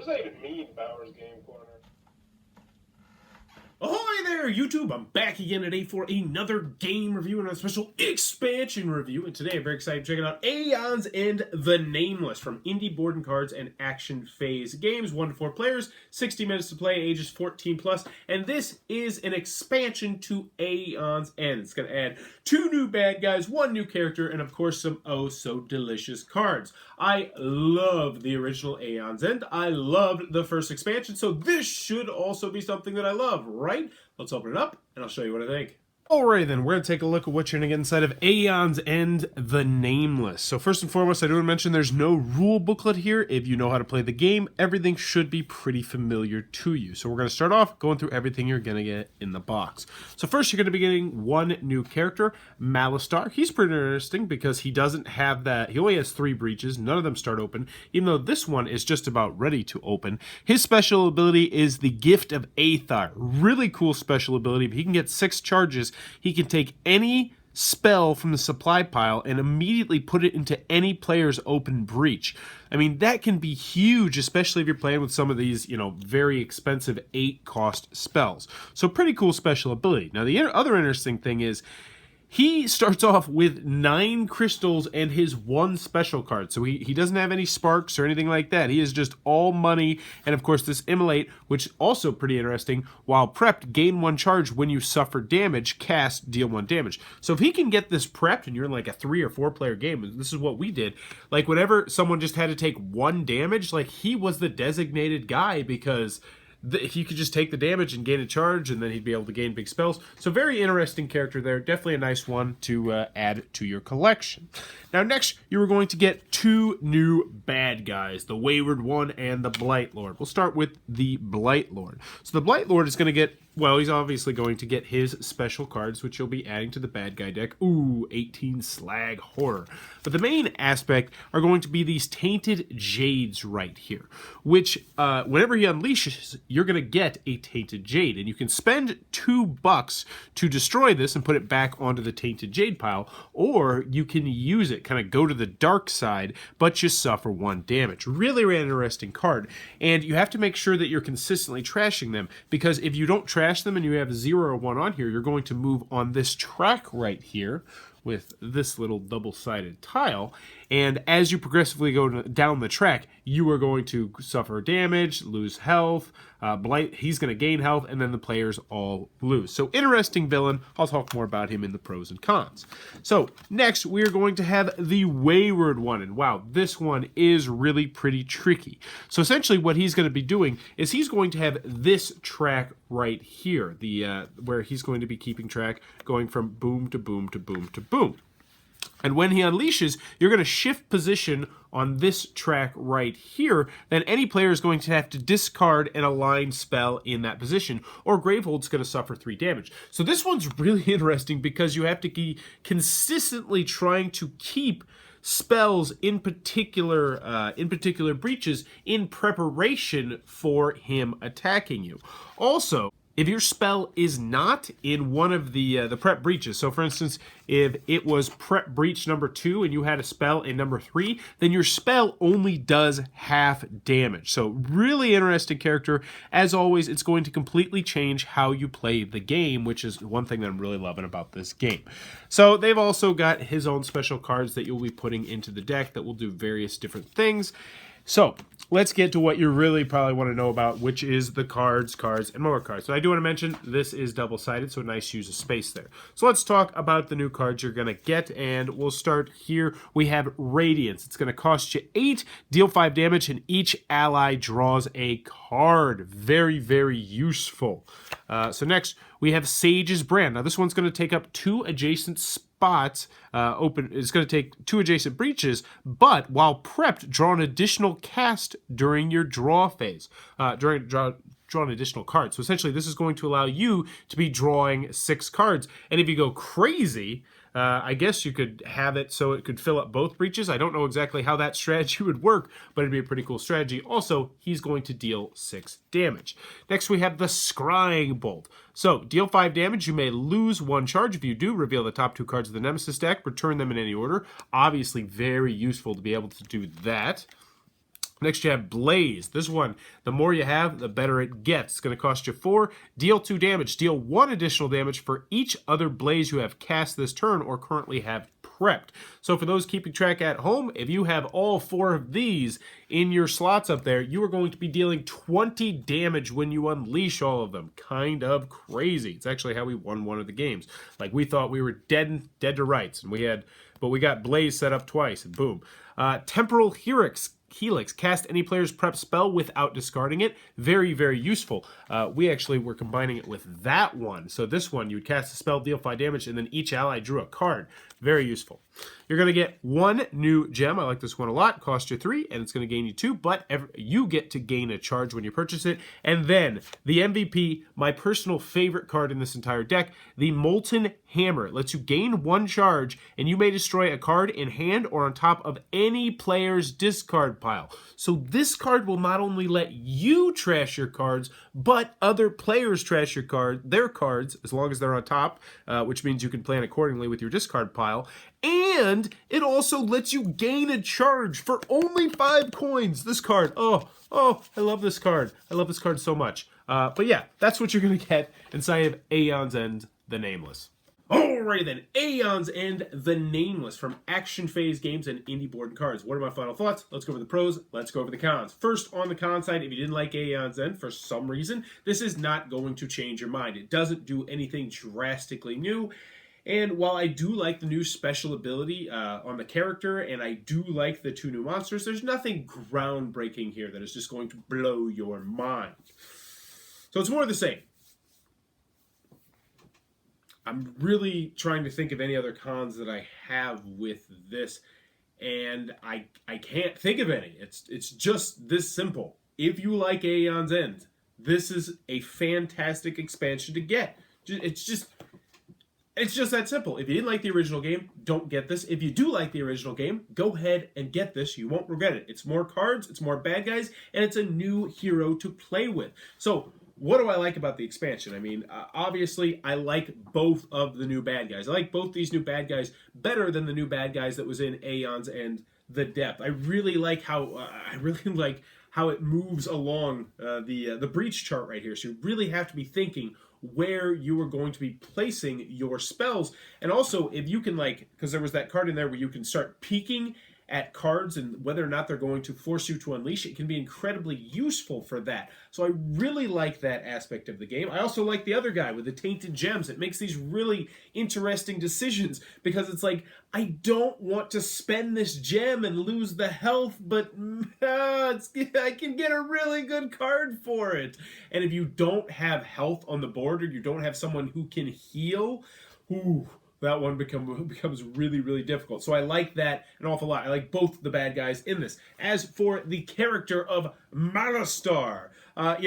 does that even mean, Bowers Game Corner? Ahoy there, YouTube! I'm back again today for another game review and a special expansion review. And today I'm very excited to check out Aeons and the Nameless from Indie Board and Cards and Action Phase Games. 1 to 4 players, 60 minutes to play, ages 14 plus. And this is an expansion to Aeons End. It's going to add 2 new bad guys, 1 new character, and of course some oh so delicious cards. I love the original Aeons End. I loved the first expansion, so this should also be something that I love, right? Let's open it up, and I'll show you what I think. Alrighty then, we're going to take a look at what you're going to get inside of Aeons and the Nameless. So first and foremost, I do want to mention there's no rule booklet here. If you know how to play the game, everything should be pretty familiar to you. So we're going to start off going through everything you're going to get in the box. So first you're going to be getting 1 new character, Malistar. He's pretty interesting because he doesn't have that, he only has 3 breaches, none of them start open, even though this one is just about ready to open. His special ability is the Gift of Aethar. Really cool special ability. He can get 6 charges. He can take any spell from the supply pile and immediately put it into any player's open breach. I mean, that can be huge, especially if you're playing with some of these, very expensive 8-cost spells. So pretty cool special ability. Now, the other interesting thing is he starts off with 9 crystals and his 1 special card. So he doesn't have any sparks or anything like that. He is just all money. And of course this Immolate, which also pretty interesting. While prepped, gain 1 charge when you suffer damage, cast, deal 1 damage. So if he can get this prepped and you're in like a 3 or 4 player game, this is what we did. Like whenever someone just had to take 1 damage, like he was the designated guy because he could just take the damage and gain a charge, and then he'd be able to gain big spells. So very interesting character there. Definitely a nice one to add to your collection. Now next, you are going to get 2 new bad guys, the Wayward One and the Blight Lord. We'll start with the Blight Lord. So the Blight Lord is going to get, well, he's obviously going to get his special cards, which you'll be adding to the bad guy deck. Ooh, 18 Slag Horror. But the main aspect are going to be these Tainted Jades right here, which whenever he unleashes, you're going to get a Tainted Jade. And you can spend $2 to destroy this and put it back onto the Tainted Jade pile, or you can use it, kind of go to the dark side, but you suffer 1 damage. Really interesting card. And you have to make sure that you're consistently trashing them, because if you don't trash them and you have 0 or 1 on here, you're going to move on this track right here with this little double-sided tile, and as you progressively go down the track, you are going to suffer damage, lose health, Blight, he's going to gain health, and then the players all lose. So interesting villain. I'll talk more about him in the pros and cons. So next, we're going to have the Wayward One, and wow, this one is really pretty tricky. So essentially what he's going to be doing is he's going to have this track right here, the where he's going to be keeping track, going from boom to boom to boom to boom. And when he unleashes, you're going to shift position on this track right here. Then any player is going to have to discard an aligned spell in that position, or Gravehold's going to suffer 3 damage. So this one's really interesting because you have to be consistently trying to keep spells in particular breaches in preparation for him attacking you. Also, if your spell is not in one of the prep breaches, so for instance, if it was prep breach number 2 and you had a spell in number 3, then your spell only does half damage. So really interesting character. As always, it's going to completely change how you play the game, which is one thing that I'm really loving about this game. So they've also got his own special cards that you'll be putting into the deck that will do various different things. So let's get to what you really probably want to know about, which is the cards, and more cards. So I do want to mention this is double-sided, so a nice use of space there. So let's talk about the new cards you're going to get, and we'll start here. We have Radiance. It's going to cost you 8, deal 5 damage, and each ally draws a card. Very, very useful. So next, we have Sage's Brand. Now this one's going to take up 2 adjacent spots, it's going to take 2 adjacent breaches, but while prepped, draw an additional cast during your draw phase, draw an additional card. So essentially this is going to allow you to be drawing 6 cards, and if you go crazy, I guess you could have it so it could fill up both breaches. I don't know exactly how that strategy would work, but it'd be a pretty cool strategy. Also, he's going to deal 6 damage. Next, we have the Scrying Bolt. So, deal 5 damage. You may lose 1 charge. If you do, reveal the top 2 cards of the Nemesis deck. Return them in any order. Obviously, very useful to be able to do that. Next, you have Blaze. This one, the more you have, the better it gets. It's going to cost you 4. Deal 2 damage. Deal 1 additional damage for each other Blaze you have cast this turn or currently have prepped. So for those keeping track at home, if you have all 4 of these in your slots up there, you are going to be dealing 20 damage when you unleash all of them. Kind of crazy. It's actually how we won one of the games. Like, we thought we were dead to rights, and we got Blaze set up twice, and boom. Temporal Helix, cast any player's prep spell without discarding it. Very, very useful. We actually were combining it with that one. So this one, you would cast a spell, deal 5 damage, and then each ally drew a card. Very useful. You're going to get 1 new gem. I like this one a lot. Cost you 3, and it's going to gain you 2, but you get to gain a charge when you purchase it. And then the MVP, my personal favorite card in this entire deck, the Molten Hammer. It lets you gain 1 charge, and you may destroy a card in hand or on top of any player's discard pile. So this card will not only let you trash your cards, but other players trash their cards, as long as they're on top, which means you can plan accordingly with your discard pile. And it also lets you gain a charge for only 5 coins. This card, oh, I love this card. I love this card so much. But yeah, that's what you're going to get inside of Aeon's End, the Nameless. Alrighty then, Aeon's End, the Nameless from Action Phase Games and Indie Board and Cards. What are my final thoughts? Let's go over the pros, let's go over the cons. First, on the con side, if you didn't like Aeon's End for some reason, this is not going to change your mind. It doesn't do anything drastically new. And while I do like the new special ability on the character, and I do like the 2 new monsters, there's nothing groundbreaking here that is just going to blow your mind. So it's more of the same. I'm really trying to think of any other cons that I have with this, and I can't think of any. It's just this simple. If you like Aeon's End, this is a fantastic expansion to get. It's just that simple. If you didn't like the original game, don't get this. If you do like the original game, go ahead and get this. You won't regret it. It's more cards, it's more bad guys, and it's a new hero to play with. So what do I like about the expansion? I mean, obviously, I like both of the new bad guys. I like both these new bad guys better than the new bad guys that was in Aeon's End, the Depth. I really like how it moves along the breach chart right here. So you really have to be thinking where you are going to be placing your spells. And also, if you can, because there was that card in there where you can start peeking at cards and whether or not they're going to force you to unleash, it can be incredibly useful for that. So I really like that aspect of the game. I also like the other guy with the tainted gems. It makes these really interesting decisions because it's like, I don't want to spend this gem and lose the health, but I can get a really good card for it. And if you don't have health on the board or you don't have someone who can heal, that one becomes really, really difficult. So I like that an awful lot. I like both the bad guys in this. As for the character of Malastar, I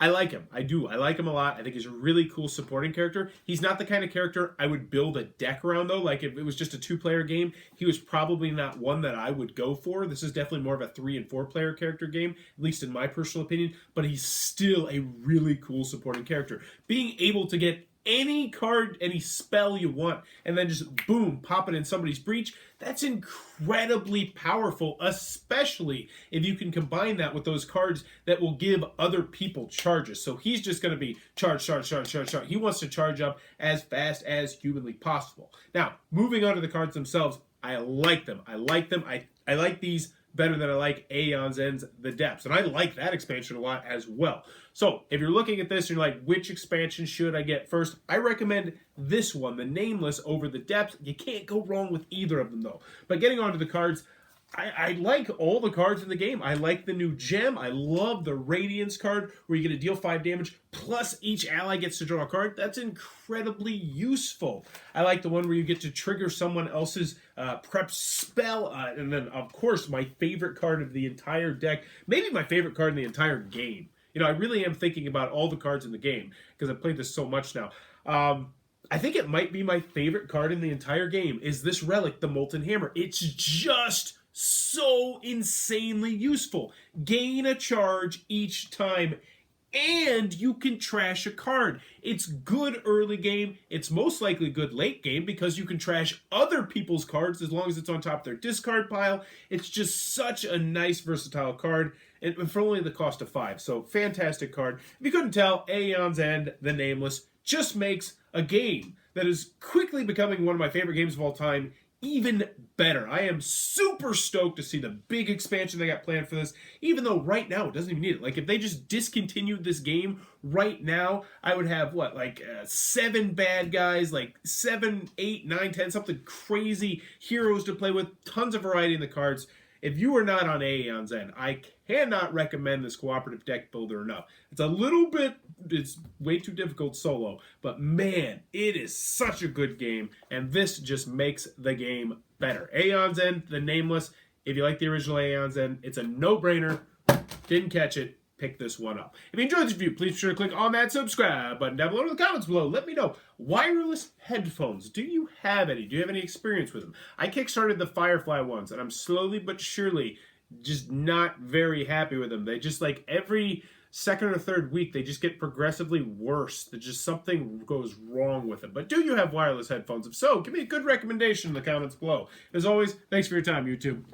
like him. I do. I like him a lot. I think he's a really cool supporting character. He's not the kind of character I would build a deck around, though. Like, if it was just a 2-player game, he was probably not one that I would go for. This is definitely more of a 3- and 4-player character game, at least in my personal opinion. But he's still a really cool supporting character. Being able to get any card, any spell you want, and then just boom, pop it in somebody's breach, that's incredibly powerful, especially if you can combine that with those cards that will give other people charges. So he's just going to be charge. He wants to charge up as fast as humanly possible. Now, moving on to the cards themselves, I like them. I like these better than I like Aeon's End, the Depths. And I like that expansion a lot as well. So if you're looking at this and you're like, which expansion should I get first? I recommend this one, the Nameless, over the Depths. You can't go wrong with either of them, though. But getting on to the cards, I like all the cards in the game. I like the new gem. I love the Radiance card where you get to deal 5 damage, plus each ally gets to draw a card. That's incredibly useful. I like the one where you get to trigger someone else's prep spell. And then, of course, my favorite card of the entire deck, maybe my favorite card in the entire game. You know, I really am thinking about all the cards in the game because I've played this so much now. I think it might be my favorite card in the entire game is this relic, the Molten Hammer. It's just so insanely useful. Gain a charge each time and you can trash a card. It's good early game. It's most likely good late game because you can trash other people's cards as long as it's on top of their discard pile. It's just such a nice, versatile card, and for only the cost of 5. So, fantastic card. If you couldn't tell, Aeon's End, the Nameless, just makes a game that is quickly becoming one of my favorite games of all time even better. I am super stoked to see the big expansion they got planned for this, even though right now it doesn't even need it. Like, if they just discontinued this game right now, I would have, what, like 7 bad guys, like 7, 8, 9, 10, something crazy heroes to play with, tons of variety in the cards. If you are not on Aeon's End, I cannot recommend this cooperative deck builder enough. It's way too difficult solo, but man, it is such a good game, and this just makes the game better. Aeon's End, the Nameless. If you like the original Aeon's End, it's a no-brainer. Didn't catch it, pick this one up. If you enjoyed this review, please be sure to click on that subscribe button down below in the comments below. Let me know. Wireless headphones. Do you have any? Do you have any experience with them? I kickstarted the Firefly ones, and I'm slowly but surely just not very happy with them. They just, like, every second or third week, they just get progressively worse. There's just something goes wrong with them. But do you have wireless headphones? If so, give me a good recommendation in the comments below. As always, thanks for your time, YouTube.